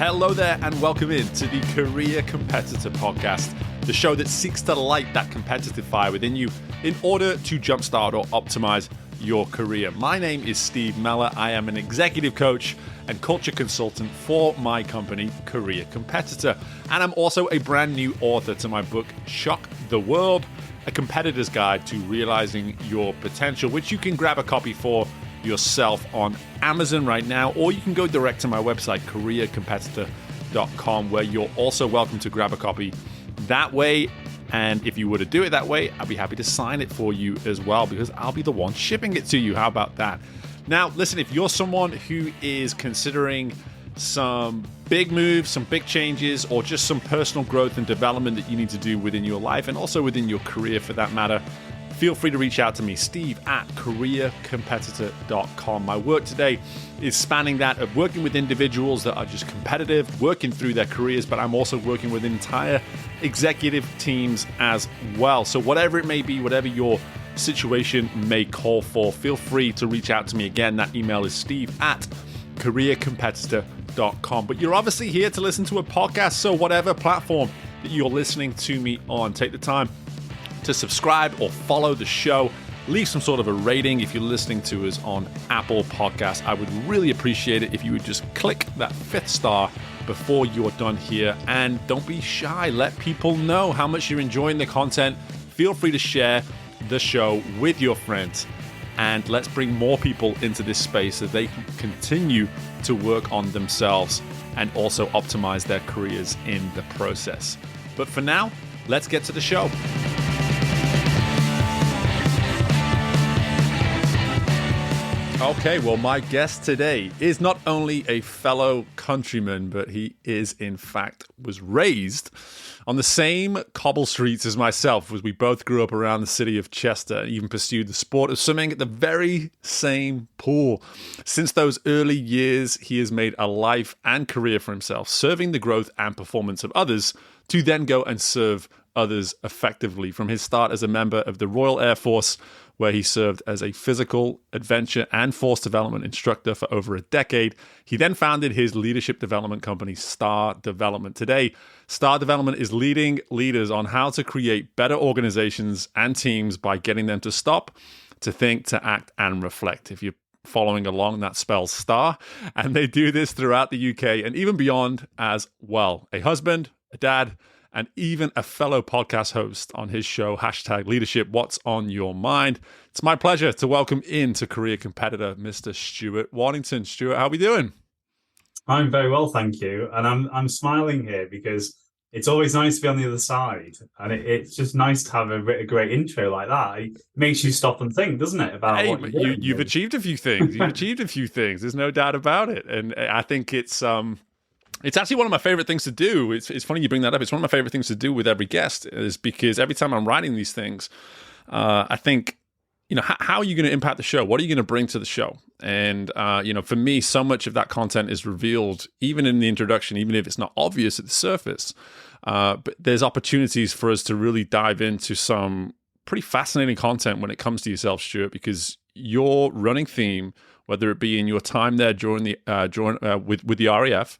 Hello there and welcome in to the Career Competitor Podcast, the show that seeks to light that competitive fire within you in order to jumpstart or optimize your career. My name is Steve Mellor. I am an executive coach and culture consultant for my company, Career Competitor. And I'm also a brand new author to my book, Shock the World, A Competitor's Guide to Realizing Your Potential, which you can grab a copy for yourself on Amazon right now, or you can go direct to my website, careercompetitor.com, where you're also welcome to grab a copy that way. And if you were to do it that way, I'd be happy to sign it for you as well, because I'll be the one shipping it to you. How about that? Now, listen, if you're someone who is considering some big moves, some big changes, or just some personal growth and development that you need to do within your life and also within your career for that matter, feel free to reach out to me, Steve at careercompetitor.com. My work today is spanning that of working with individuals that are just competitive, working through their careers, but I'm also working with entire executive teams as well. So whatever it may be, whatever your situation may call for, feel free to reach out to me. Again, that email is steve at careercompetitor.com. But you're obviously here to listen to a podcast, so whatever platform that you're listening to me on, take the time to subscribe or follow the show. Leave some sort of a rating if you're listening to us on Apple Podcasts. I would really appreciate it if you would just click that 5th star before you're done here. And don't be shy. Let people know how much you're enjoying the content. Feel free to share the show with your friends. And let's bring more people into this space so they can continue to work on themselves and also optimize their careers in the process. But for now, let's get to the show. Okay, well, my guest today is not only a fellow countryman, but he is, in fact, was raised on the same cobble streets as myself, as we both grew up around the city of Chester and even pursued the sport of swimming at the very same pool. Since those early years, he has made a life and career for himself, serving the growth and performance of others to then go and serve others effectively. From his start as a member of the Royal Air Force, where he served as a physical, adventure, and force development instructor for over a decade. He then founded his leadership development company, Star Development. Today, Star Development is leading leaders on how to create better organizations and teams by getting them to stop, to think, to act, and reflect. If you're following along, that spells STAR. And they do this throughout the UK and even beyond as well. A husband, a dad, and even a fellow podcast host on his show, #Leadership, What's on Your Mind. It's my pleasure to welcome into Career Competitor, Mr. Stuart Waddington. Stuart, how are we doing? I'm very well, thank you. And I'm smiling here because it's always nice to be on the other side. And it's just nice to have a great intro like that. It makes you stop and think, doesn't it? About what you've achieved a few things. You've achieved a few things. There's no doubt about it. And I think it's actually one of my favorite things to do. It's funny you bring that up. It's one of my favorite things to do with every guest, is because every time I'm writing these things, I think, how are you going to impact the show? What are you going to bring to the show? And, for me, so much of that content is revealed, even in the introduction, even if it's not obvious at the surface. But there's opportunities for us to really dive into some pretty fascinating content when it comes to yourself, Stuart, because your running theme, whether it be in your time there during the with the RAF,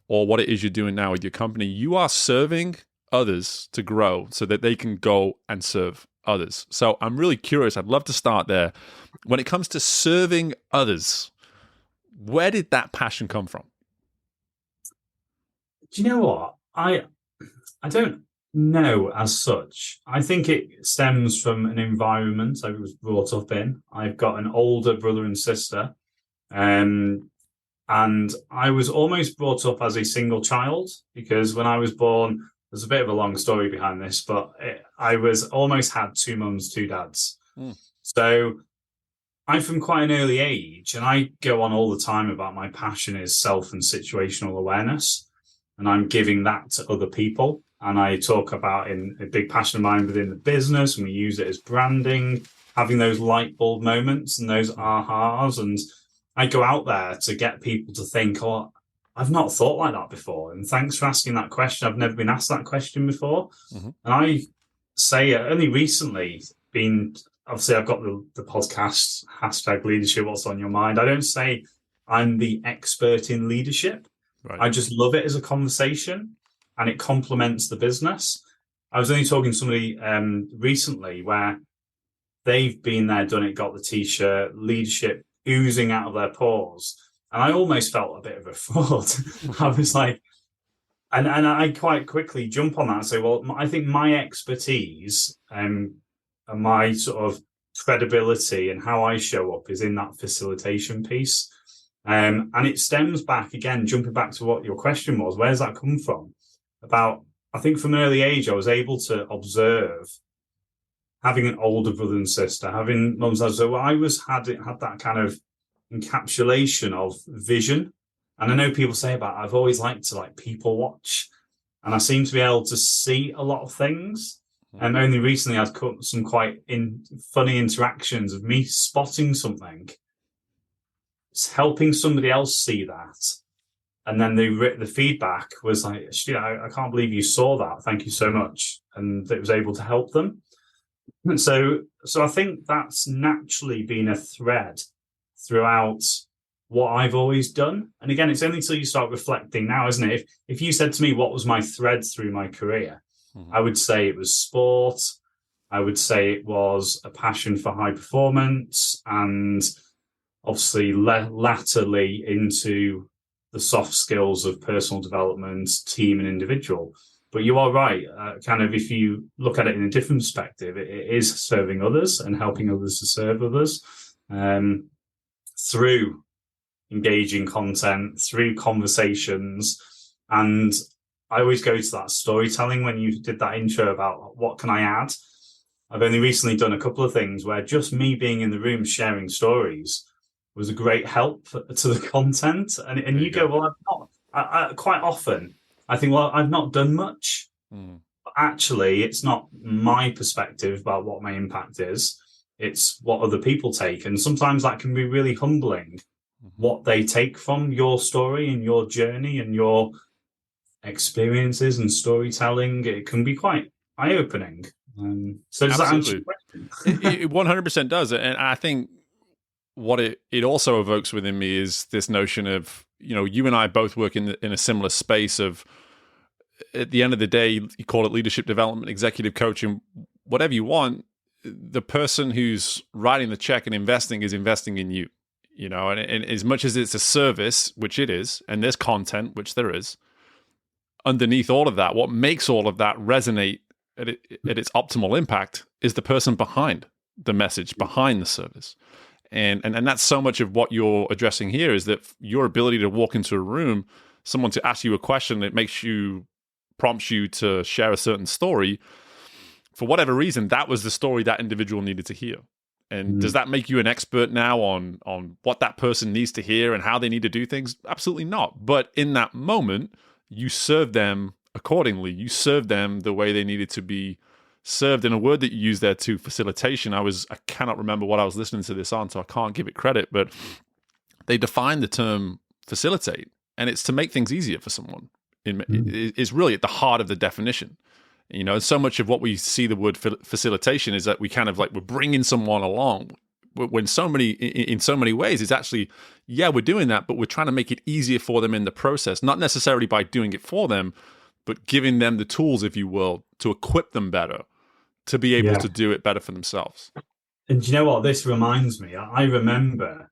or what it is you're doing now with your company, you are serving others to grow so that they can go and serve others. So I'm really curious. I'd love to start there. When it comes to serving others, where did that passion come from? Do you know what? I don't know as such. I think it stems from an environment I was brought up in. I've got an older brother and sister, and I was almost brought up as a single child, because when I was born, there's a bit of a long story behind this, but I was almost had 2 mums, 2 dads. So I'm from quite an early age, and I go on all the time about my passion is self and situational awareness, and I'm giving that to other people. And I talk about in a big passion of mine within the business, and we use it as branding, having those light bulb moments and those ahas. And I go out there to get people to think, oh, I've not thought like that before. And thanks for asking that question. I've never been asked that question before. Mm-hmm. And I say only recently obviously I've got the podcast, #Leadership, What's on Your Mind. I don't say I'm the expert in leadership. Right. I just love it as a conversation, and it complements the business. I was only talking to somebody recently where they've been there, done it, got the t-shirt, leadership oozing out of their pores. And I almost felt a bit of a fraud. I was like, and I quite quickly jump on that and say, well, I think my expertise and my sort of credibility and how I show up is in that facilitation piece. And it stems back again, jumping back to what your question was, where's that come from? About, I think from an early age, I was able to observe having an older brother and sister, having mums and dads. So I had that kind of encapsulation of vision. And I know people say about, I've always liked to like people watch, and I seem to be able to see a lot of things. And only recently I've cut some quite funny interactions of me spotting something, it's helping somebody else see that. And then the feedback was like, I can't believe you saw that. Thank you so much. And it was able to help them. And so I think that's naturally been a thread throughout what I've always done. And again, it's only until you start reflecting now, isn't it? If you said to me, what was my thread through my career? I would say it was sport. I would say it was a passion for high performance, and obviously latterly into the soft skills of personal development, team and individual. But you are right. Kind of, if you look at it in a different perspective, it is serving others and helping others to serve others through engaging content, through conversations. And I always go to that storytelling when you did that intro about what can I add. I've only recently done a couple of things where just me being in the room sharing stories was a great help to the content. And you go, well, I quite often, I think, well, I've not done much. But actually, it's not my perspective about what my impact is. It's what other people take. And sometimes that can be really humbling, what they take from your story and your journey and your experiences and storytelling. It can be quite eye-opening. So does that answer your question? It 100% does. And I think what it also evokes within me is this notion of, you and I both work in a similar space of, at the end of the day, you call it leadership development, executive coaching, whatever you want. The person who's writing the check and investing is investing in you, and as much as it's a service, which it is, and there's content, which there is, underneath all of that, what makes all of that resonate at its optimal impact is the person behind the message, behind the service. And that's so much of what you're addressing here, is that your ability to walk into a room, someone to ask you a question that prompts you to share a certain story, for whatever reason, that was the story that individual needed to hear. And does that make you an expert now on what that person needs to hear and how they need to do things? Absolutely not. But in that moment, you served them accordingly. You served them the way they needed to be served. In a word that you used there too, facilitation. I cannot remember what I was listening to this on, so I can't give it credit, but they defined the term facilitate, and it's to make things easier for someone. It's really at the heart of the definition. So much of what we see the word facilitation is that we kind of like, we're bringing someone along. When in so many ways, it's actually, we're doing that, but we're trying to make it easier for them in the process, not necessarily by doing it for them, but giving them the tools, if you will, to equip them better, to be able to do it better for themselves. And do you know what this reminds me? I remember,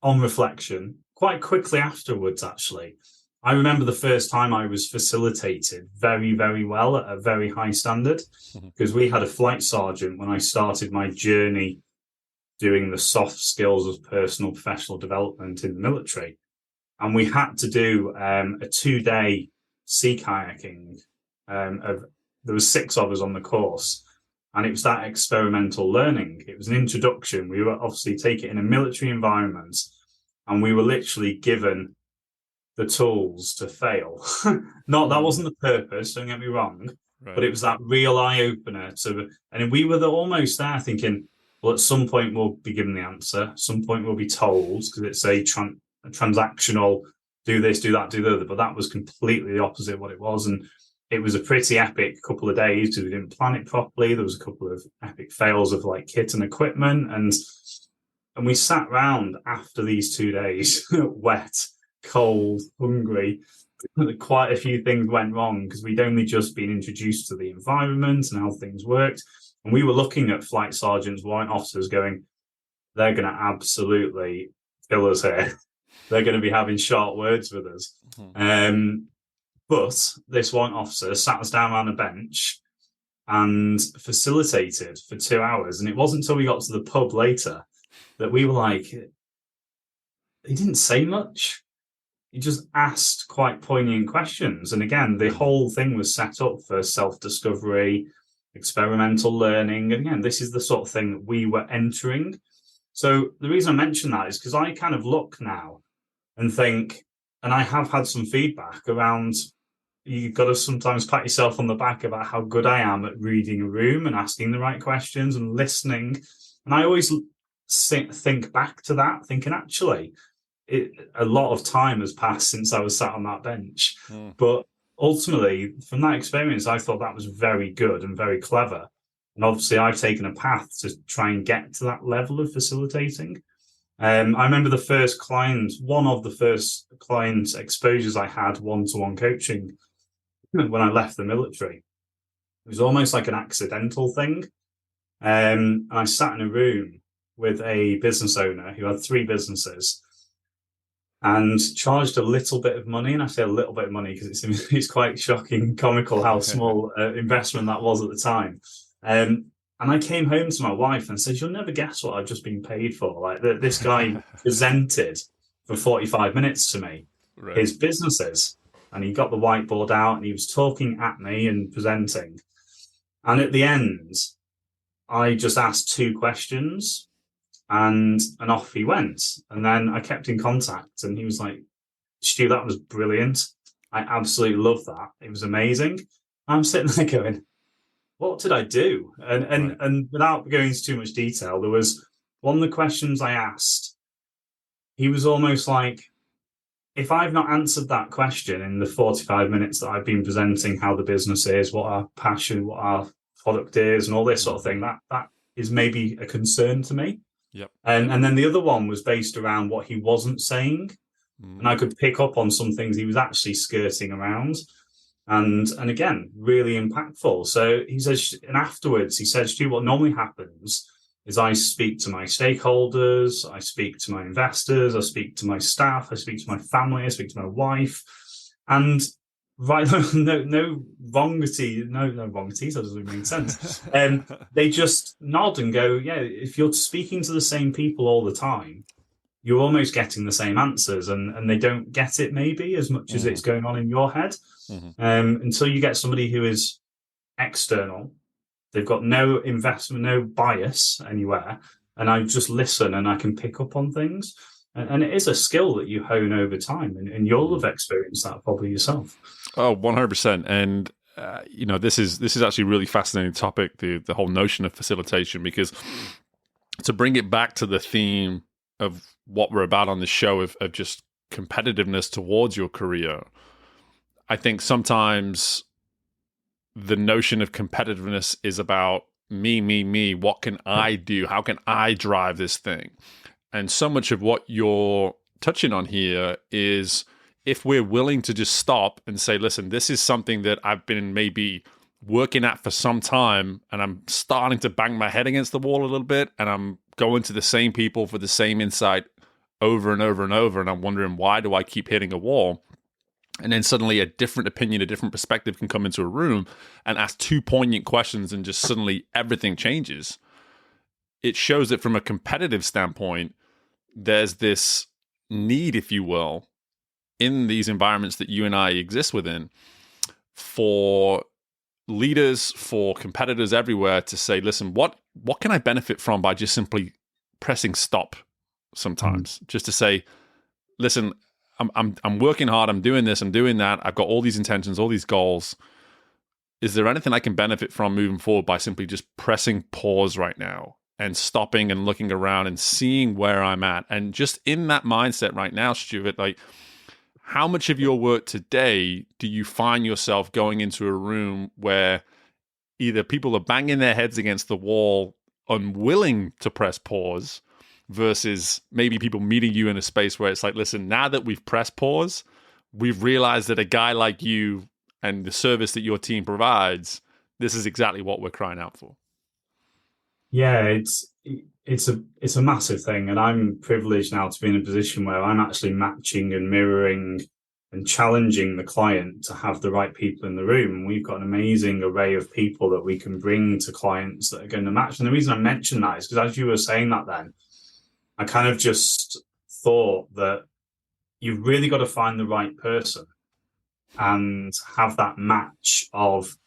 on reflection, quite quickly afterwards, actually, I remember the first time I was facilitated very, very well at a very high standard, because we had a flight sergeant when I started my journey doing the soft skills of personal professional development in the military. And we had to do a 2-day sea kayaking. There was 6 of us on the course, and it was that experimental learning. It was an introduction. We were obviously taking it in a military environment, and we were literally given the tools to fail. That wasn't the purpose, don't get me wrong, right. But it was that real eye-opener and we were almost there thinking, well, at some point we'll be given the answer, at some point we'll be told, because it's a transactional, do this, do that, do the other. But that was completely the opposite of what it was. And it was a pretty epic couple of days because we didn't plan it properly. There was a couple of epic fails of like kit and equipment. And we sat round after these 2 days wet, cold, hungry. Quite a few things went wrong because we'd only just been introduced to the environment and how things worked. And we were looking at flight sergeants, warrant officers going, they're going to absolutely kill us here. They're going to be having short words with us. But this warrant officer sat us down on a bench and facilitated for 2 hours. And it wasn't until we got to the pub later that we were like, he didn't say much. He just asked quite poignant questions. And again, the whole thing was set up for self-discovery, experimental learning. And again, this is the sort of thing that we were entering. So the reason I mention that is because I kind of look now and think, and I have had some feedback around, you've got to sometimes pat yourself on the back about how good I am at reading a room and asking the right questions and listening. And I always think back to that, thinking actually, a lot of time has passed since I was sat on that bench. But ultimately, from that experience, I thought that was very good and very clever. And obviously, I've taken a path to try and get to that level of facilitating. I remember the first client, one of the first client exposures I had one-to-one coaching when I left the military. It was almost like an accidental thing. And I sat in a room with a business owner who had 3 businesses and charged a little bit of money. And I say a little bit of money because it's quite shocking, comical how small investment that was at the time. And I came home to my wife and said, you'll never guess what I've just been paid for. Like this guy presented for 45 minutes to me, his businesses, and he got the whiteboard out and he was talking at me and presenting. And at the end, I just asked 2 questions and off he went. And then I kept in contact and he was like, Stu, that was brilliant. I absolutely love that. It was amazing. I'm sitting there going, what did I do? And without going into too much detail, there was one of the questions I asked, he was almost like, if I've not answered that question in the 45 minutes that I've been presenting how the business is, what our passion, what our product is, and all this sort of thing, that is maybe a concern to me. Yep. And then the other one was based around what he wasn't saying. And I could pick up on some things he was actually skirting around. And again, really impactful. So he says, and afterwards he says, Stu, what normally happens is I speak to my stakeholders, I speak to my investors, I speak to my staff, I speak to my family, I speak to my wife, and right, no wrongities, no wrongities, that doesn't make sense. They just nod and go, yeah, if you're speaking to the same people all the time, you're almost getting the same answers, and they don't get it maybe as much as it's going on in your head. Until you get somebody who is external, they've got no investment, no bias anywhere, and I just listen and I can pick up on things. And it is a skill that you hone over time, and you'll have experienced that probably yourself. Oh, 100%. And this is actually a really fascinating topic, the whole notion of facilitation, because to bring it back to the theme of what we're about on the show of just competitiveness towards your career, I think sometimes the notion of competitiveness is about me. What can I do? How can I drive this thing? And so much of what you're touching on here is if we're willing to just stop and say, listen, this is something that I've been maybe working at for some time, and I'm starting to bang my head against the wall a little bit, and I'm going to the same people for the same insight over and over and over, and I'm wondering, why do I keep hitting a wall? And then suddenly a different opinion, a different perspective can come into a room and ask 2 poignant questions, and just suddenly everything changes. It shows that from a competitive standpoint, there's this need, if you will, in these environments that you and I exist within, for leaders, for competitors everywhere to say, listen, what can I benefit from by just simply pressing stop sometimes? Just to say, listen, I'm working hard, I'm doing this, I'm doing that, I've got all these intentions, all these goals. Is there anything I can benefit from moving forward by simply just pressing pause right now and stopping and looking around and seeing where I'm at? And just in that mindset right now, Stuart, like, how much of your work today do you find yourself going into a room where either people are banging their heads against the wall, unwilling to press pause, versus maybe people meeting you in a space where it's like, listen, now that we've pressed pause, we've realized that a guy like you and the service that your team provides, this is exactly what we're crying out for. Yeah, it's a massive thing, and I'm privileged now to be in a position where I'm actually matching and mirroring and challenging the client to have the right people in the room. And we've got an amazing array of people that we can bring to clients that are going to match. And the reason I mentioned that is because as you were saying that then, I kind of just thought that you've really got to find the right person and have that match of,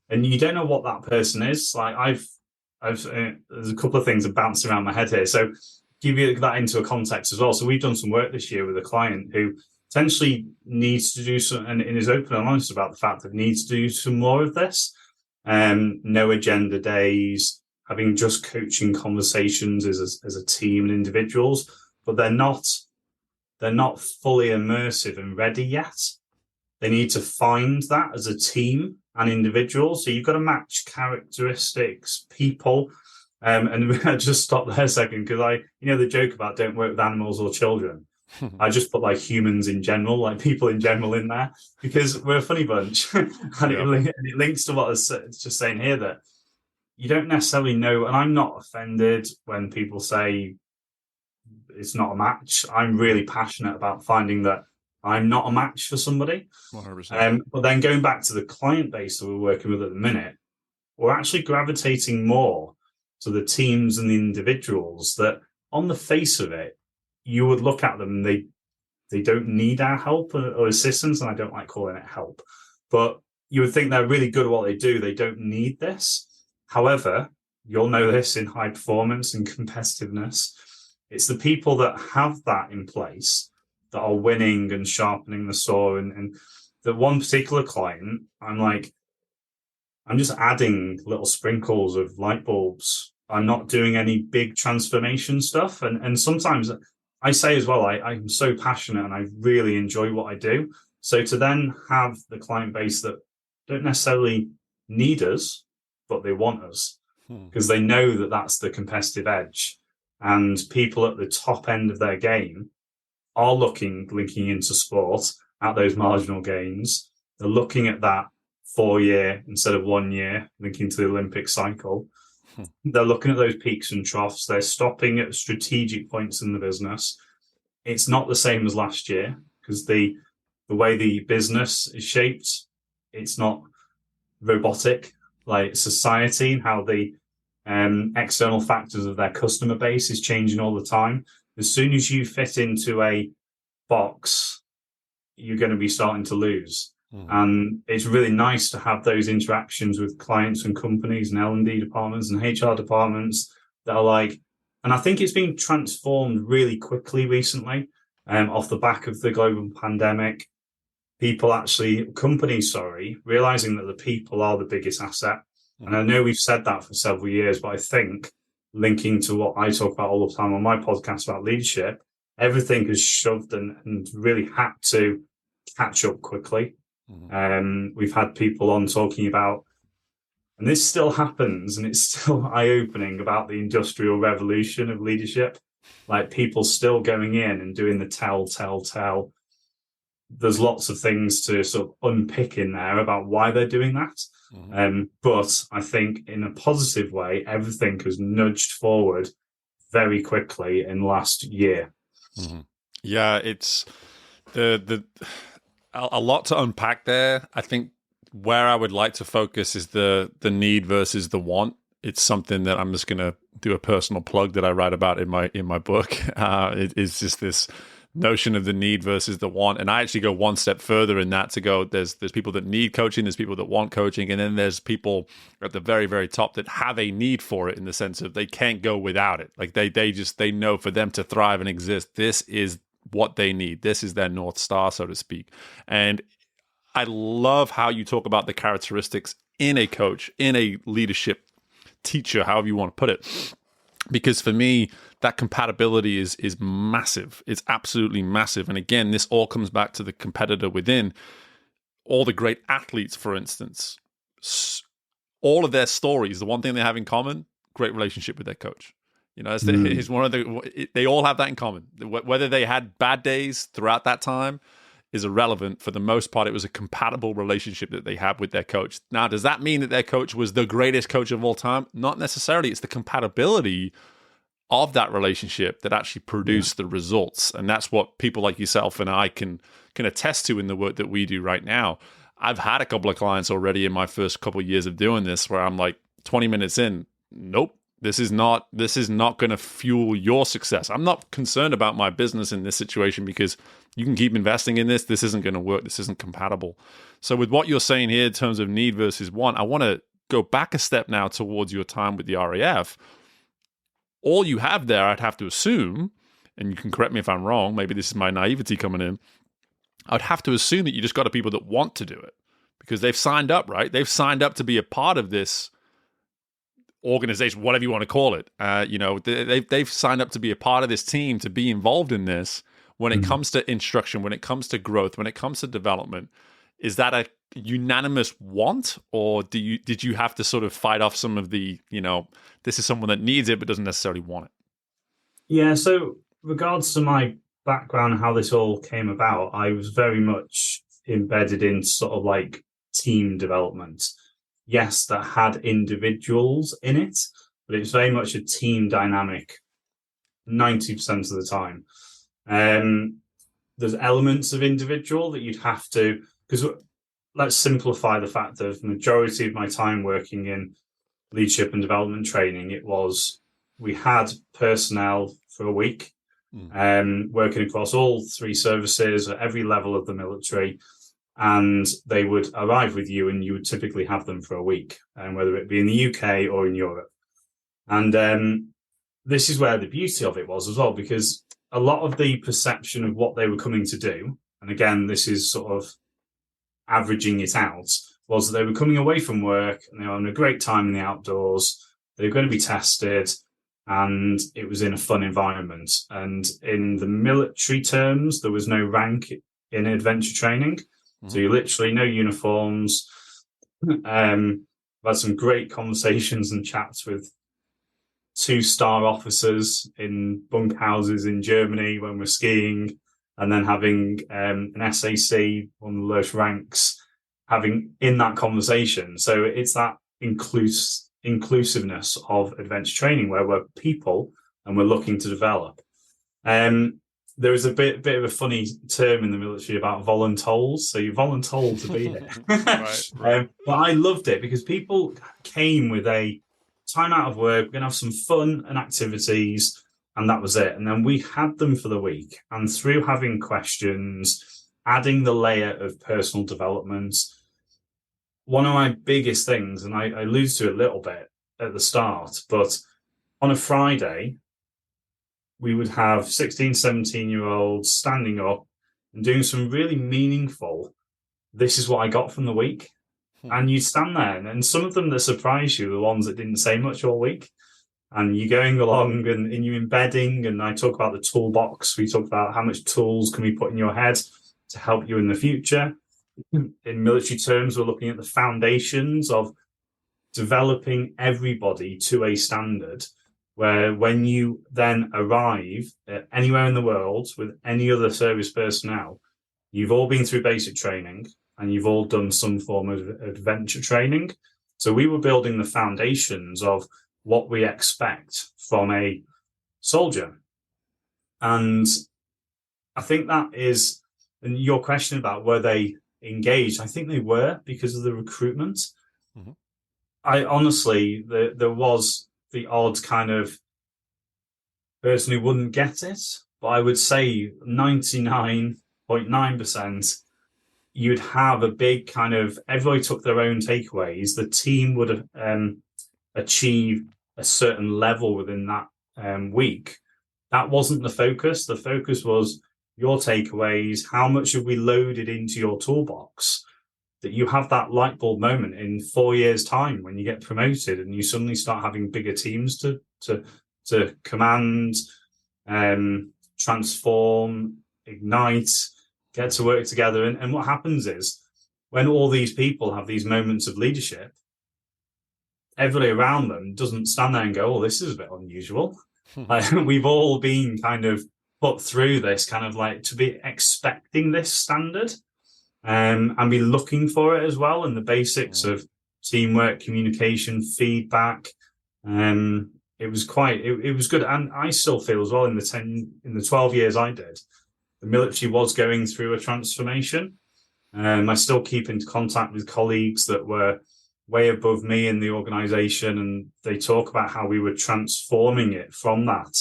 and you don't know what that person is. Like I've there's a couple of things that bounce around my head here. So give you that into a context as well. So we've done some work this year with a client who potentially needs to do some, and is open and honest about the fact that needs to do some more of this. No agenda days, having just coaching conversations as a team and individuals, but they're not fully immersive and ready yet. They need to find that as a team and individuals. So you've got to match characteristics, people. And I just stop there a second because the joke about don't work with animals or children. I just put like humans in general, like people in general in there because we're a funny bunch. And it links to what I was just saying here that you don't necessarily know. And I'm not offended when people say it's not a match. I'm really passionate about finding that I'm not a match for somebody. 100%. But then going back to the client base that we're working with at the minute, we're actually gravitating more to the teams and the individuals that on the face of it, you would look at them and they don't need our help or assistance. And I don't like calling it help, but you would think they're really good at what they do. They don't need this. However, you'll know this in high performance and competitiveness. It's the people that have that in place that are winning and sharpening the saw. And the one particular client, I'm just adding little sprinkles of light bulbs. I'm not doing any big transformation stuff. And sometimes I say as well, I'm so passionate and I really enjoy what I do. So to then have the client base that don't necessarily need us, but they want us because they know that that's the competitive edge. And people at the top end of their game are linking into sport at those marginal gains. They're looking at that 4-year instead of 1 year, linking to the Olympic cycle. They're looking at those peaks and troughs. They're stopping at strategic points in the business. It's not the same as last year because the way the business is shaped, it's not robotic like society and how the external factors of their customer base is changing all the time. As soon as you fit into a box, you're going to be starting to lose. And it's really nice to have those interactions with clients and companies and L&D departments and HR departments that are like, and I think it's been transformed really quickly recently off the back of the global pandemic. Companies, realizing that the people are the biggest asset. And I know we've said that for several years, but I think linking to what I talk about all the time on my podcast about leadership, everything has shoved and really had to catch up quickly. We've had people on talking about, and this still happens, and it's still eye-opening about the industrial revolution of leadership. Like people still going in and doing the tell. There's lots of things to sort of unpick in there about why they're doing that. But I think in a positive way, everything has nudged forward very quickly in the last year. Yeah, it's a lot to unpack there. I think where I would like to focus is the need versus the want. It's something that I'm just going to do a personal plug that I write about in my book. It is just this notion of the need versus the want. And I actually go one step further in that to go, there's people that need coaching, there's people that want coaching, and then there's people at the very, very top that have a need for it in the sense of they can't go without it. Like they know for them to thrive and exist, this is what they need. This is their North Star, so to speak. And I love how you talk about the characteristics in a coach, in a leadership teacher, however you want to put it. Because for me, that compatibility is massive. It's absolutely massive. And again, this all comes back to the competitor within. All the great athletes, for instance, all of their stories, the one thing they have in common, great relationship with their coach. It's one of they all have that in common. Whether they had bad days throughout that time is irrelevant. For the most part, it was a compatible relationship that they had with their coach. Now, does that mean that their coach was the greatest coach of all time? Not necessarily. It's the compatibility of that relationship that actually produced the results. And that's what people like yourself and I can attest to in the work that we do right now. I've had a couple of clients already in my first couple of years of doing this where I'm like 20 minutes in, nope. This is not going to fuel your success. I'm not concerned about my business in this situation because you can keep investing in this. This isn't going to work. This isn't compatible. So with what you're saying here in terms of need versus want, I want to go back a step now towards your time with the RAF. All you have there, I'd have to assume, and you can correct me if I'm wrong, maybe this is my naivety coming in, I'd have to assume that you just got people that want to do it because they've signed up, right? They've signed up to be a part of this organization, whatever you want to call it. They've signed up to be a part of this team, to be involved in this. When it comes to instruction, when it comes to growth, when it comes to development, is that a unanimous want, or did you have to sort of fight off some of the, this is someone that needs it but doesn't necessarily want it? Yeah, so regards to my background, how this all came about, I was very much embedded in sort of like team development. Yes, that had individuals in it, but it's very much a team dynamic 90% of the time. There's elements of individual that you'd have to, because let's simplify the fact that the majority of my time working in leadership and development training, it was we had personnel for a week, working across all three services at every level of the military. And they would arrive with you and you would typically have them for a week, whether it be in the UK or in Europe. And this is where the beauty of it was as well, because a lot of the perception of what they were coming to do, and again, this is sort of averaging it out, was that they were coming away from work and they were having a great time in the outdoors. They were going to be tested and it was in a fun environment. And in the military terms, there was no rank in adventure training. So you literally no uniforms. I've had some great conversations and chats with 2-star officers in bunkhouses in Germany when we're skiing, and then having an SAC, one of the lowest ranks, having in that conversation. So it's that inclusiveness of adventure training where we're people and we're looking to develop. There was a bit of a funny term in the military about voluntold. So you're voluntold to be here. Right. But I loved it because people came with a time out of work, we're going to have some fun and activities, and that was it. And then we had them for the week. And through having questions, adding the layer of personal development, one of my biggest things, and I alluded to it a little bit at the start, but on a Friday, we would have 16, 17-year-olds standing up and doing some really meaningful, this is what I got from the week. And you stand there, and some of them that surprise you are the ones that didn't say much all week. And you're going along and you're embedding, and I talk about the toolbox. We talk about how much tools can we put in your head to help you in the future. In military terms, we're looking at the foundations of developing everybody to a standard where when you then arrive anywhere in the world with any other service personnel, you've all been through basic training and you've all done some form of adventure training. So we were building the foundations of what we expect from a soldier. And I think that is, and your question about were they engaged, I think they were because of the recruitment. I honestly, there was the odd kind of person who wouldn't get it, but I would say 99.9%, you'd have a big kind of, everybody took their own takeaways. The team would achieve a certain level within that week. That wasn't the focus. The focus was your takeaways. How much have we loaded into your toolbox that you have that light bulb moment in 4 years' time when you get promoted and you suddenly start having bigger teams to command, transform, ignite, get to work together. And what happens is when all these people have these moments of leadership, everybody around them doesn't stand there and go, oh, this is a bit unusual. We've all been kind of put through this kind of like to be expecting this standard, and be looking for it as well. And the basics of teamwork, communication, feedback. It was it was good. And I still feel as well in the 12 years I did, the military was going through a transformation. I still keep in contact with colleagues that were way above me in the organization, and they talk about how we were transforming it from that.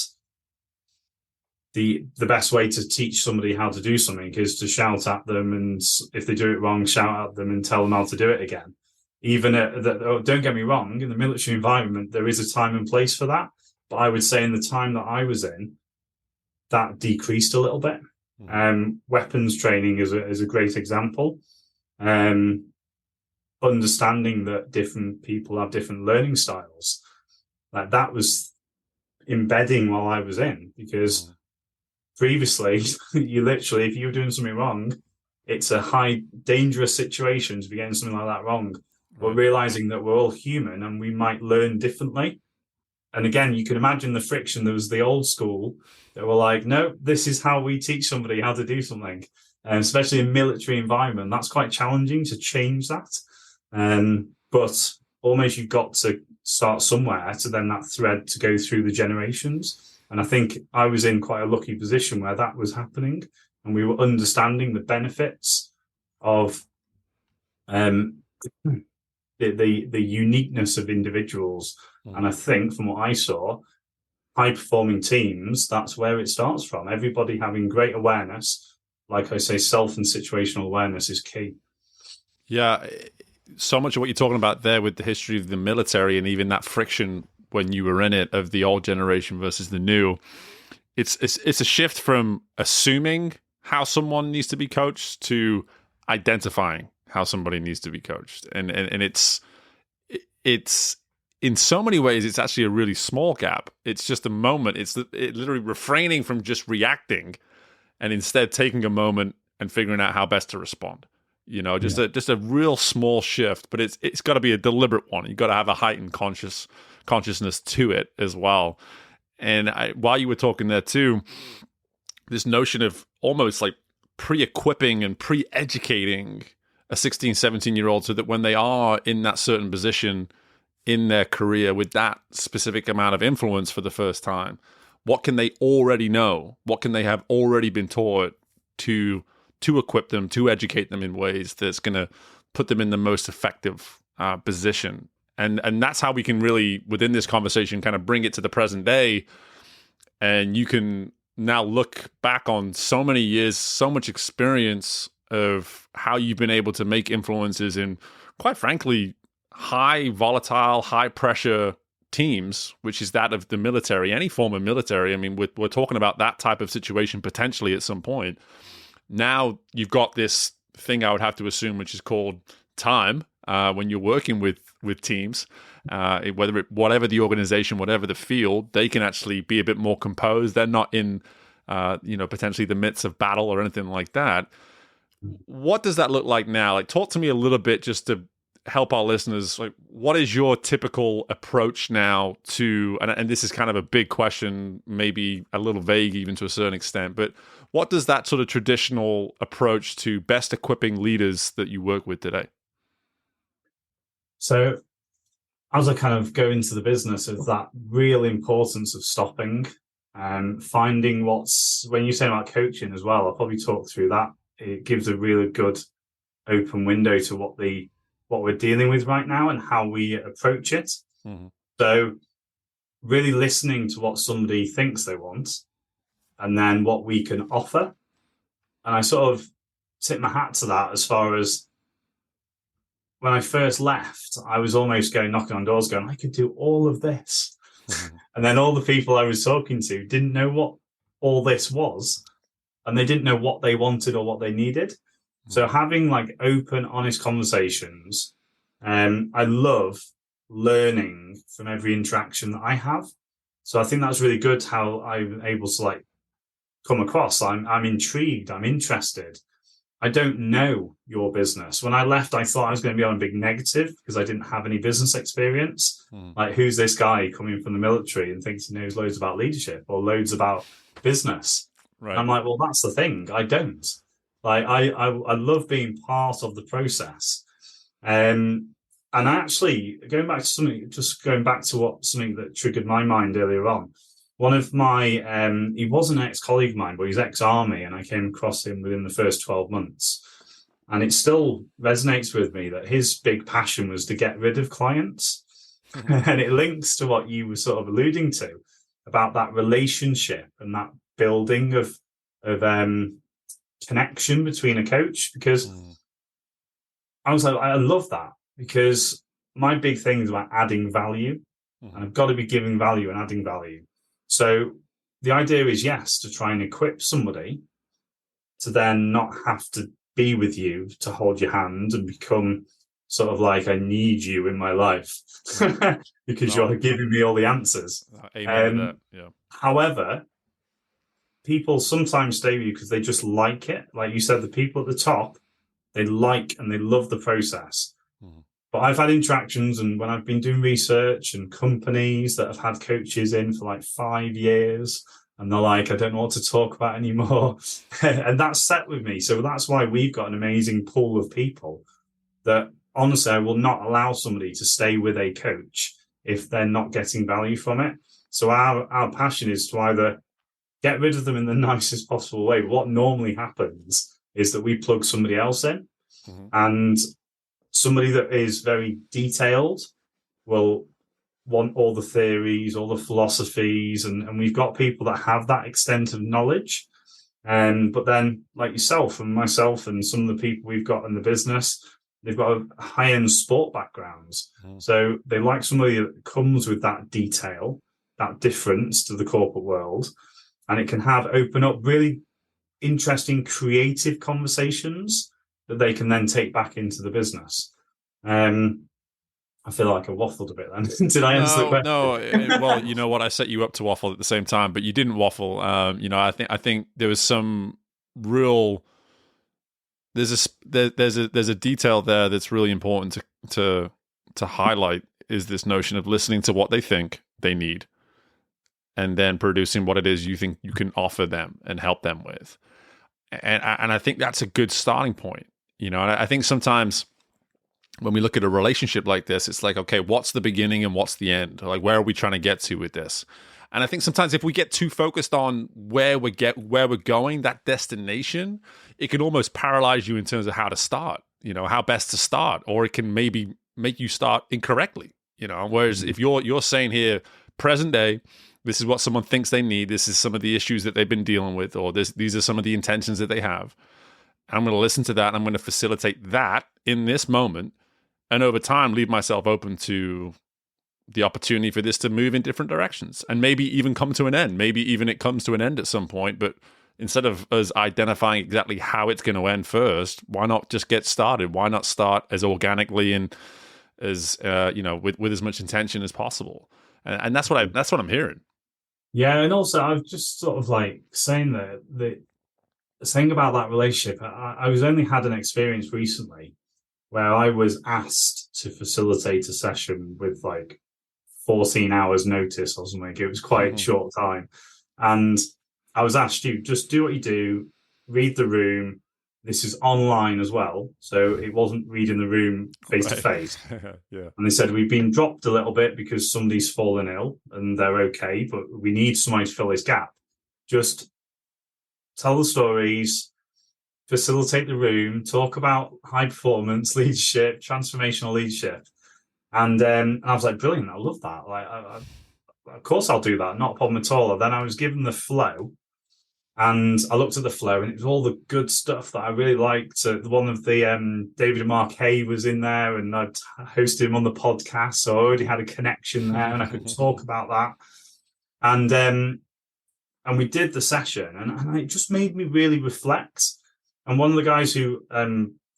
The best way to teach somebody how to do something is to shout at them, and if they do it wrong, shout at them and tell them how to do it again. Don't get me wrong, in the military environment, there is a time and place for that. But I would say in the time that I was in, that decreased a little bit. Weapons training is a great example. Understanding that different people have different learning styles, like that was embedding while I was in, because previously you literally, if you were doing something wrong, it's a high dangerous situation to be getting something like that wrong. But realizing that we're all human and we might learn differently. And again, you can imagine the friction. There was the old school that were like, no, this is how we teach somebody how to do something. And especially in military environment, that's quite challenging to change that. But almost you've got to start somewhere to then that thread to go through the generations. And I think I was in quite a lucky position where that was happening, and we were understanding the benefits of the uniqueness of individuals. And I think from what I saw, high-performing teams, that's where it starts from. Everybody having great awareness. Like I say, self and situational awareness is key. Yeah, so much of what you're talking about there with the history of the military and even that friction when you were in it of the old generation versus the new, it's a shift from assuming how someone needs to be coached to identifying how somebody needs to be coached. And it's in so many ways, it's actually a really small gap. It's just a moment. It's literally refraining from just reacting and instead taking a moment and figuring out how best to respond. You know, just a real small shift, but it's got to be a deliberate one. You've got to have a heightened consciousness to it as well. And while you were talking there too, this notion of almost like pre-equipping and pre-educating a 16, 17-year-old so that when they are in that certain position in their career with that specific amount of influence for the first time, what can they already know? What can they have already been taught to equip them, to educate them in ways that's going to put them in the most effective position? And that's how we can really, within this conversation, kind of bring it to the present day. And you can now look back on so many years, so much experience of how you've been able to make influences in, quite frankly, high volatile, high pressure teams, which is that of the military, any form of military. I mean, we're talking about that type of situation potentially at some point. Now you've got this thing I would have to assume, which is called time, when you're working with teams, whatever the organization, whatever the field, they can actually be a bit more composed. They're not in, potentially the midst of battle or anything like that. What does that look like now? Like, talk to me a little bit just to help our listeners. Like, what is your typical approach now to, and this is kind of a big question, maybe a little vague even to a certain extent, but what does that sort of traditional approach to best equipping leaders that you work with today? So as I kind of go into the business of that real importance of stopping and finding when you say about coaching as well, I'll probably talk through that. It gives a really good open window to what we're dealing with right now and how we approach it. Mm-hmm. So really listening to what somebody thinks they want and then what we can offer. And I sort of tip my hat to that as far as when I first left, I was almost knocking on doors going, I could do all of this. Mm-hmm. And then all the people I was talking to didn't know what all this was, and they didn't know what they wanted or what they needed. Mm-hmm. So having like open, honest conversations, I love learning from every interaction that I have. So I think that's really good how I'm able to like come across. I'm intrigued, I'm interested. I don't know your business. When I left, I thought I was going to be on a big negative because I didn't have any business experience. Like, who's this guy coming from the military and thinks he knows loads about leadership or loads about business? Right. I'm like, well, that's the thing. I don't. Like, I love being part of the process. And actually, going back to something that triggered my mind earlier on. One of my, he was an ex-colleague of mine, but he's ex-army, and I came across him within the first 12 months. And it still resonates with me that his big passion was to get rid of clients. And it links to what you were sort of alluding to about that relationship and that building of connection between a coach. Because I was like, I love that, because my big thing is about adding value. And I've got to be giving value and adding value. So the idea is, yes, to try and equip somebody to then not have to be with you to hold your hand and become sort of like, I need you in my life because you're giving me all the answers. Amen to that. Yeah. However, people sometimes stay with you because they just like it. Like you said, the people at the top, they like and they love the process. But I've had interactions, and when I've been doing research and companies that have had coaches in for like 5 years, and they're like, I don't know what to talk about anymore. And that's set with me. So that's why we've got an amazing pool of people that honestly, I will not allow somebody to stay with a coach if they're not getting value from it. So our passion is to either get rid of them in the nicest possible way. What normally happens is that we plug somebody else in, and somebody that is very detailed will want all the theories, all the philosophies, and we've got people that have that extent of knowledge. But then, like yourself and myself and some of the people we've got in the business, they've got a high-end sport backgrounds. So they like somebody that comes with that detail, that difference to the corporate world, and it can open up really interesting, creative conversations that they can then take back into the business. I feel like I waffled a bit then. Did I answer the question? No. Well, you know what? I set you up to waffle at the same time, but you didn't waffle. I think there was some real. There's a detail there that's really important to highlight, is this notion of listening to what they think they need, and then producing what it is you think you can offer them and help them with. And I think that's a good starting point. And I think sometimes when we look at a relationship like this, it's like, okay, what's the beginning and what's the end? Like, where are we trying to get to with this? And I think sometimes if we get too focused on where we're going, that destination, it can almost paralyze you in terms of how to start, how best to start, or it can maybe make you start incorrectly, whereas if you're saying here, present day, this is what someone thinks they need, this is some of the issues that they've been dealing with, or these are some of the intentions that they have. I'm going to listen to that, and I'm going to facilitate that in this moment, and over time leave myself open to the opportunity for this to move in different directions and maybe even come to an end. Maybe even it comes to an end at some point, but instead of us identifying exactly how it's going to end first, why not just get started? Why not start as organically and as with as much intention as possible? And that's what I'm hearing. Yeah, and also I've just sort of like saying that saying about that relationship. I was only had an experience recently where I was asked to facilitate a session with like 14 hours notice or something. It was quite a short time. And I was asked, you just do what you do, read the room. This is online as well. So it wasn't reading the room face to face. Yeah. And they said, we've been dropped a little bit because somebody's fallen ill and they're okay, but we need somebody to fill this gap. Just tell the stories, facilitate the room, talk about high performance leadership, transformational leadership. And I was like, brilliant, I love that. Like, of course I'll do that, not a problem at all. And then I was given the flow, and I looked at the flow, and it was all the good stuff that I really liked. One of the David and Mark Hay was in there, and I'd hosted him on the podcast, so I already had a connection there, and I could talk about that. And we did the session, and it just made me really reflect. And one of the guys who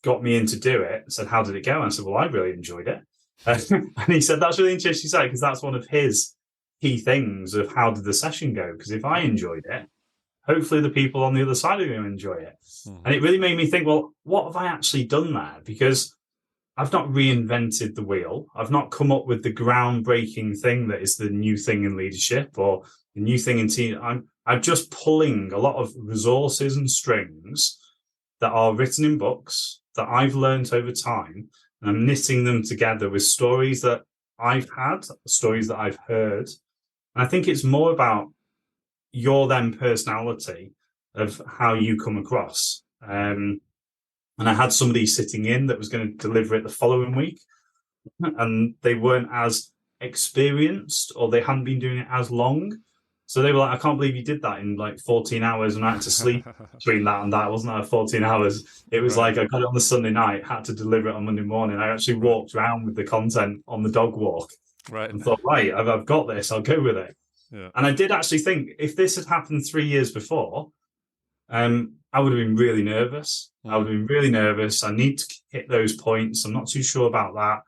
got me in to do it said, how did it go? And I said, well, I really enjoyed it. And he said, that's really interesting to say, because that's one of his key things of how did the session go? Because if I enjoyed it, hopefully the people on the other side are going to enjoy it. Mm-hmm. And it really made me think, well, what have I actually done there? Because I've not reinvented the wheel. I've not come up with the groundbreaking thing that is the new thing in leadership or the new thing in team. I'm just pulling a lot of resources and strings that are written in books that I've learned over time, and I'm knitting them together with stories that I've had, stories that I've heard. And I think it's more about your then personality of how you come across. And I had somebody sitting in that was going to deliver it the following week, and they weren't as experienced or they hadn't been doing it as long. So they were like, I can't believe you did that in like 14 hours, and I had to sleep between that and that. It wasn't like 14 hours. It was like I got it on the Sunday night, had to deliver it on Monday morning. I actually walked around with the content on the dog walk and thought, right, I've got this, I'll go with it. Yeah. And I did actually think if this had happened 3 years before, I would have been really nervous. I would have been really nervous. I need to hit those points. I'm not too sure about that.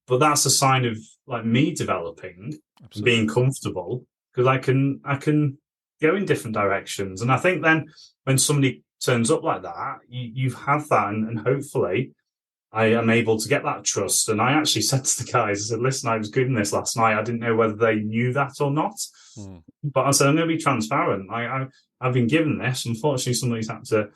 But that's a sign of like me developing and being comfortable, because I can go in different directions. And I think then when somebody turns up like that, you have that, and hopefully I am able to get that trust. And I actually said to the guys, I said, listen, I was good in this last night. I didn't know whether they knew that or not. But I said, I'm going to be transparent. I've been given this. Unfortunately, somebody's had to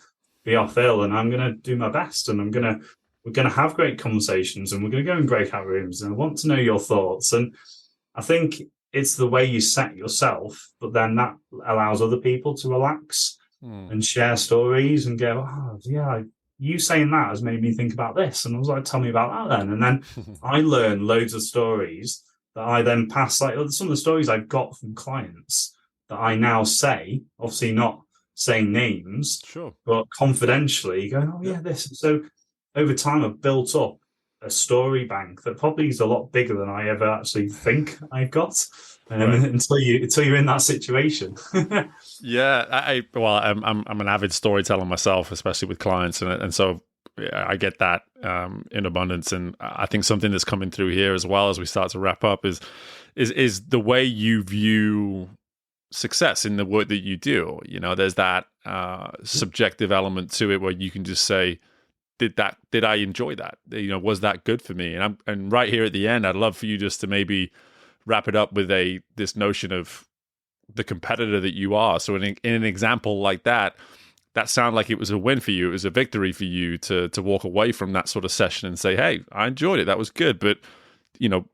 be off ill, and I'm going to do my best, and we're going to have great conversations, and we're going to go in breakout rooms, and I want to know your thoughts. And I think it's the way you set yourself, but then that allows other people to relax and share stories and go, oh, yeah, you saying that has made me think about this. And I was like, tell me about that then. And then I learn loads of stories that I then pass, like some of the stories I've got from clients that I now say, obviously not saying names, but confidentially going, oh, yeah, this. So over time, I've built up a story bank that probably is a lot bigger than I ever actually think I've got. Until you're in that situation. Yeah, I'm an avid storyteller myself, especially with clients, and so I get that in abundance. And I think something that's coming through here as well as we start to wrap up is the way you view success in the work that you do. You know, there's that subjective element to it where you can just say, did I enjoy that? You know, was that good for me? And right here at the end, I'd love for you just to maybe wrap it up with this notion of the competitor that you are. So in an example like that sounded like it was a win for you. It was a victory for you to walk away from that sort of session and say, hey, I enjoyed it. That was good. But, you know,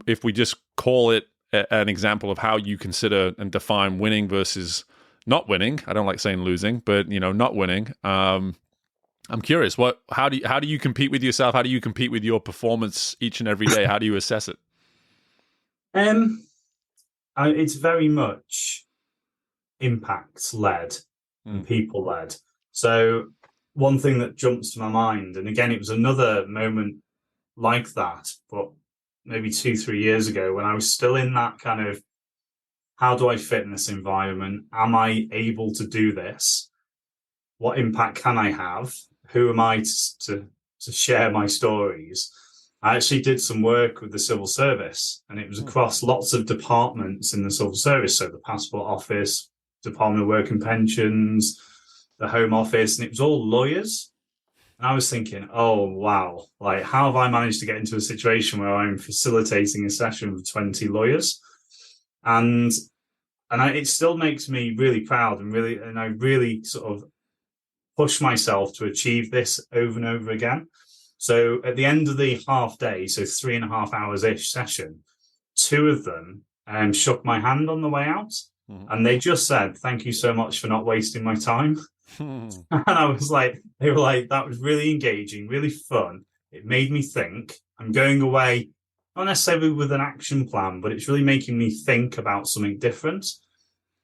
if we just call it an example of how you consider and define winning versus not winning, I don't like saying losing, but, you know, not winning. I'm curious, how do you compete with yourself? How do you compete with your performance each and every day? How do you assess it? It's very much impact led and people led. So one thing that jumps to my mind, and again, it was another moment like that, but maybe 2-3 years ago when I was still in that kind of, how do I fit in this environment? Am I able to do this? What impact can I have? Who am I to share my stories? I actually did some work with the civil service, and it was across lots of departments in the civil service. So the Passport Office, Department of Work and Pensions, the Home Office, and it was all lawyers. And I was thinking, oh, wow, like how have I managed to get into a situation where I'm facilitating a session with 20 lawyers? And it still makes me really proud and I really sort of push myself to achieve this over and over again. So at the end of the half day, so 3.5 hours-ish session, 2 of them shook my hand on the way out. And they just said, thank you so much for not wasting my time. And I was like, they were like, that was really engaging, really fun. It made me think. I'm going away, not necessarily with an action plan, but it's really making me think about something different.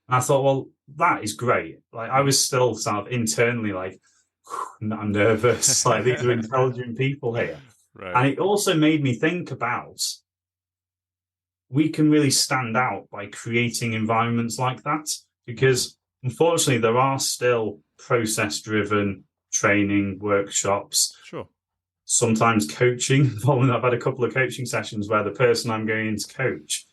And I thought, well, that is great. Like I was still sort of internally like, I'm nervous. Like these are intelligent people here. Right. And it also made me think about, we can really stand out by creating environments like that, because unfortunately there are still process-driven training workshops. Sure. Sometimes coaching. I've had a couple of coaching sessions where the person I'm going in to coach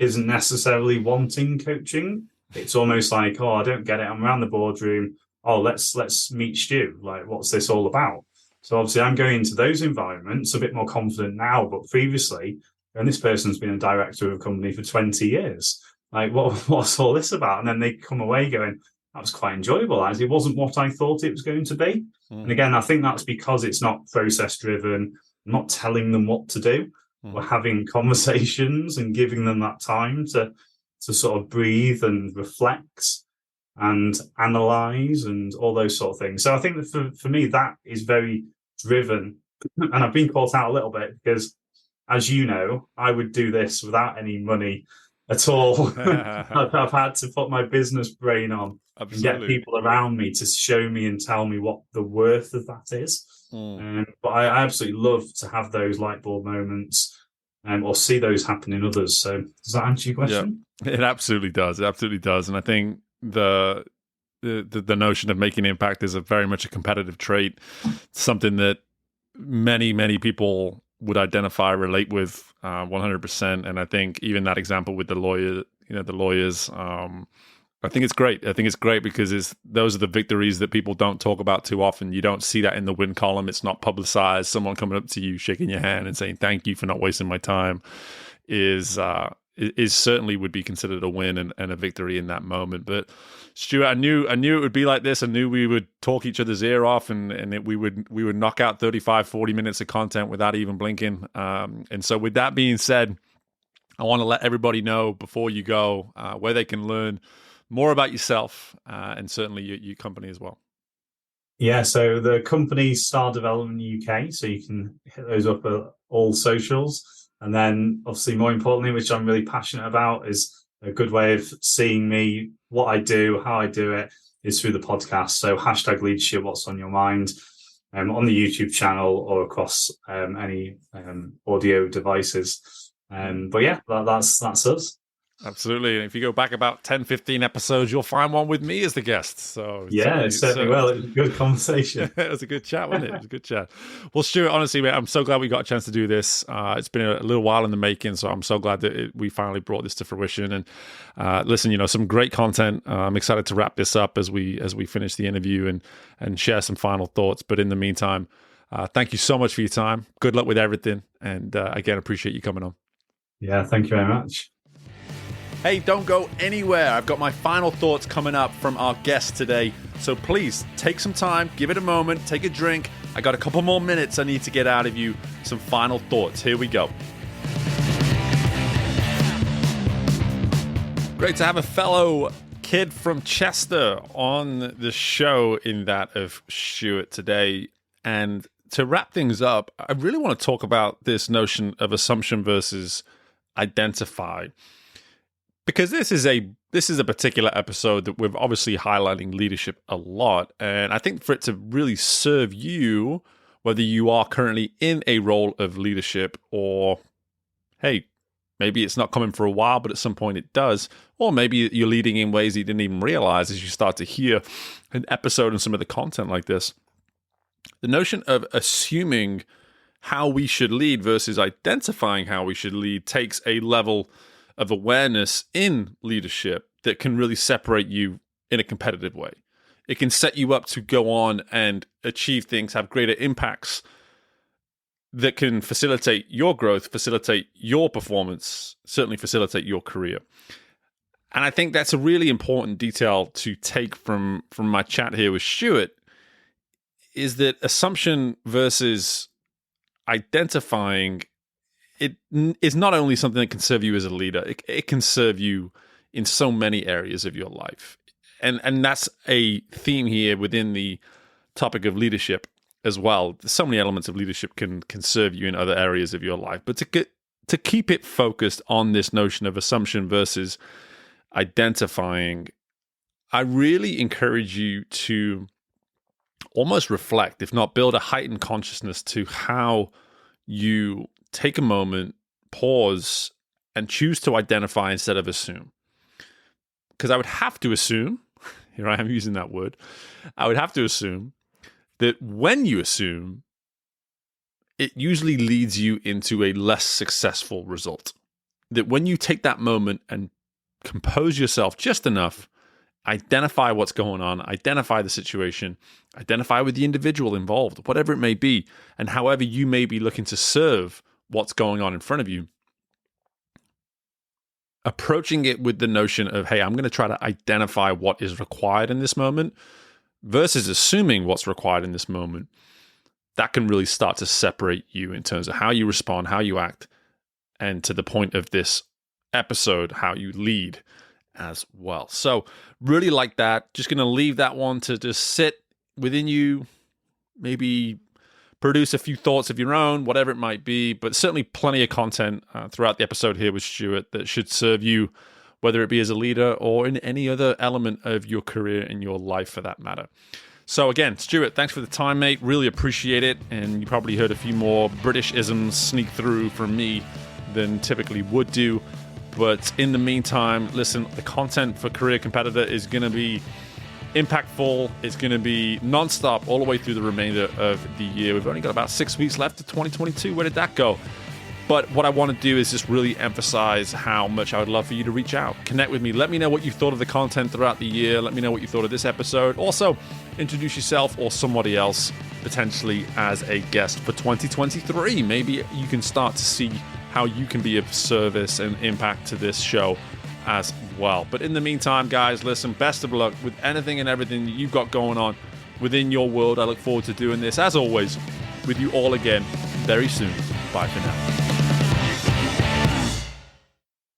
isn't necessarily wanting coaching. it's almost like, oh, I don't get it. I'm around the boardroom. Oh, let's meet Stu. Like, what's this all about? So obviously I'm going into those environments a bit more confident now, but previously, and this person's been a director of a company for 20 years. Like, what's all this about? And then they come away going, that was quite enjoyable. As it wasn't what I thought it was going to be. And again, I think that's because it's not process driven, not telling them what to do. We're having conversations and giving them that time to sort of breathe and reflect and analyze and all those sort of things. So I think that for me, that is very driven. And I've been caught out a little bit because, as you know, I would do this without any money at all. I've had to put my business brain on and get people around me to show me and tell me what the worth of that is. But I absolutely love to have those light bulb moments or see those happen in others. So does that answer your question? Yeah, it absolutely does. It absolutely does. And I think the notion of making impact is very much a competitive trait, something that many people would identify, relate with 100%. And I think even that example with the lawyers, I think it's great. I think it's great because those are the victories that people don't talk about too often. You don't see that in the win column. It's not publicized. Someone coming up to you, shaking your hand and saying, thank you for not wasting my time is certainly would be considered a win and a victory in that moment. But Stuart, I knew it would be like this. I knew we would talk each other's ear off and we would knock out 35, 40 minutes of content without even blinking. And so with that being said, I want to let everybody know before you go where they can learn more about yourself and certainly your company as well. Yeah, so the company's Star Development UK, so you can hit those up at all socials. And then obviously more importantly, which I'm really passionate about, is a good way of seeing me, what I do, how I do it, is through the podcast. So #leadership, what's on your mind, on the YouTube channel or across any audio devices. But yeah, that's us. Absolutely. And if you go back about 10, 15 episodes, you'll find one with me as the guest. So yeah, it certainly will. It was a good conversation. It was a good chat, wasn't it? It was a good chat. Well, Stuart, honestly, mate, I'm so glad we got a chance to do this. It's been a little while in the making, so I'm so glad that we finally brought this to fruition. And listen, some great content. I'm excited to wrap this up as we finish the interview and share some final thoughts. But in the meantime, thank you so much for your time. Good luck with everything. And again, appreciate you coming on. Yeah, thank you very much. Hey, don't go anywhere. I've got my final thoughts coming up from our guest today. So please take some time, give it a moment, take a drink. I got a couple more minutes I need to get out of you. Some final thoughts. Here we go. Great to have a fellow kid from Chester on the show in that of Stuart today. And to wrap things up, I really want to talk about this notion of assumption versus identify. Because this is a particular episode that we're obviously highlighting leadership a lot. And I think for it to really serve you, whether you are currently in a role of leadership or, hey, maybe it's not coming for a while, but at some point it does. Or maybe you're leading in ways you didn't even realize as you start to hear an episode and some of the content like this. The notion of assuming how we should lead versus identifying how we should lead takes a level of awareness in leadership that can really separate you in a competitive way. It can set you up to go on and achieve things, have greater impacts that can facilitate your growth, facilitate your performance, certainly facilitate your career. And I think that's a really important detail to take from my chat here with Stuart, is that assumption versus identifying, it is not only something that can serve you as a leader, it can serve you in so many areas of your life. And that's a theme here within the topic of leadership as well. So many elements of leadership can serve you in other areas of your life. But to keep it focused on this notion of assumption versus identifying, I really encourage you to almost reflect, if not build a heightened consciousness to how you take a moment, pause, and choose to identify instead of assume. Because I would have to assume, here I am using that word, I would have to assume that when you assume, it usually leads you into a less successful result. That when you take that moment and compose yourself just enough, identify what's going on, identify the situation, identify with the individual involved, whatever it may be, and however you may be looking to serve what's going on in front of you, approaching it with the notion of, hey, I'm going to try to identify what is required in this moment versus assuming what's required in this moment, that can really start to separate you in terms of how you respond, how you act, and to the point of this episode, how you lead as well. So really like that. Just going to leave that one to just sit within you, maybe produce a few thoughts of your own, whatever it might be, but certainly plenty of content throughout the episode here with Stuart that should serve you, whether it be as a leader or in any other element of your career and your life for that matter. So again, Stuart, thanks for the time, mate. Really appreciate it. And you probably heard a few more British isms sneak through from me than typically would do. But in the meantime, listen, the content for Career Competitor is going to be impactful. It's going to be nonstop all the way through the remainder of the year. We've only got about 6 weeks left of 2022. Where did that go? But what I want to do is just really emphasize how much I would love for you to reach out, connect with me. Let me know what you thought of the content throughout the year. Let me know what you thought of this episode. Also, introduce yourself or somebody else potentially as a guest for 2023. Maybe you can start to see how you can be of service and impact to this show as well. But in the meantime, guys, listen, best of luck with anything and everything that you've got going on within your world. I look forward to doing this, as always, with you all again very soon. Bye for now.